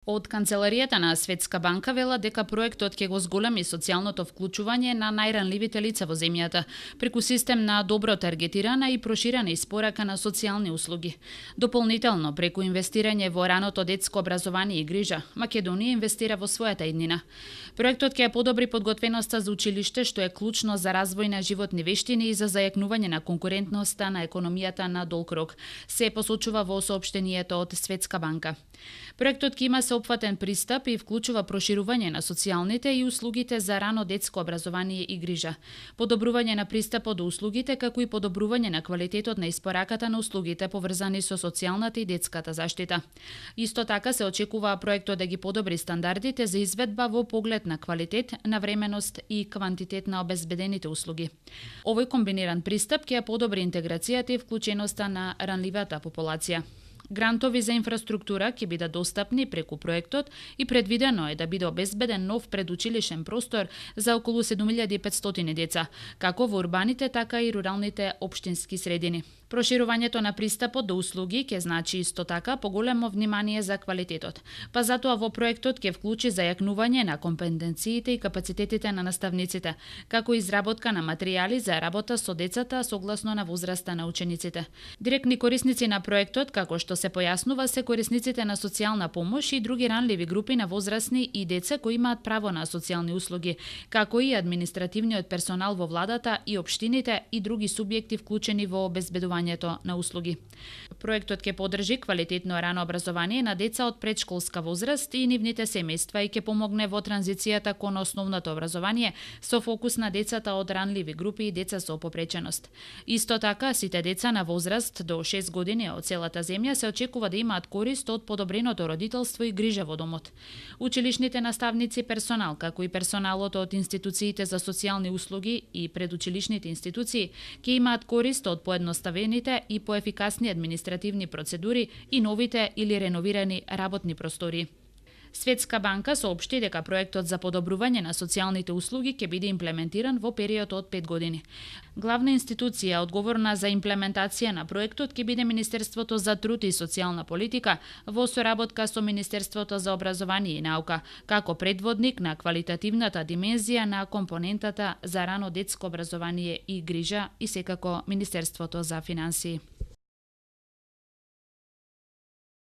Од Канцеларијата на Светска банка вела дека проектот ќе го зголеми социјалното вклучување на најранливите лица во земјата преку систем на добро таргетирана и проширена испорака на социјални услуги. Дополнително, преку инвестирање во раното детско образование и грижа, Македонија инвестира во својата иднина. Проектот ќе подобри подготвеноста за училиште, што е клучно за развој на животни вештини и за зајакнување на конкурентноста на економијата на долг рок, се посочува во соопштението од Светска банка. Проектот ќе има опфатен пристап и вклучува проширување на социјалните и услугите за рано детско образование и грижа, подобрување на пристапот до услугите, како и подобрување на квалитетот на испораката на услугите поврзани со социјалната и детската заштита. Исто така се очекува проектот да ги подобри стандардите за изведба во поглед на квалитет, навременост и квантитет на обезбедените услуги. Овој комбиниран пристап ќе подобри интеграцијата и вклученоста на ранливата популација. Грантови за инфраструктура ќе бидат достапни преку проектот и предвидено е да биде обезбеден нов предучилишен простор за околу 7500 деца, како во урбаните, така и руралните општински средини. Проширувањето на пристапот до услуги ќе значи исто така поголемо внимание за квалитетот, па затоа во проектот ќе вклучи зајакнување на компетенциите и капацитетите на наставниците, како и изработка на материјали за работа со децата согласно на возраста на учениците. Директни корисници на проектот, како што се појаснува, се корисниците на социјална помош и други ранливи групи на возрастни и деца кои имаат право на социјални услуги, како и административниот персонал во владата и општините и други субјекти вклучени во обезбедувањето на услуги. Проектот ќе поддржи квалитетно рано образование на деца од предшколска возраст и нивните семејства и ќе помогне во транзицијата кон основното образование со фокус на децата од ранливи групи и деца со попреченост. Исто така, сите деца на возраст до 6 години од целата земја се очекува да имаат корист од подобреното родителство и грижа во домот. Училишните наставници, персонал, како и персоналот од институциите за социјални услуги и предучилишните институции ќе имаат корист од поедноставените и поефикасни административни процедури и новите или реновирани работни простори. Светска банка соопшти дека проектот за подобрување на социјалните услуги ќе биде имплементиран во период од 5 години. Главна институција одговорна за имплементација на проектот ќе биде Министерството за труд и социјална политика во соработка со Министерството за образование и наука, како предводник на квалитативната димензија на компонентата за рано детско образование и грижа и секако Министерството за финансии.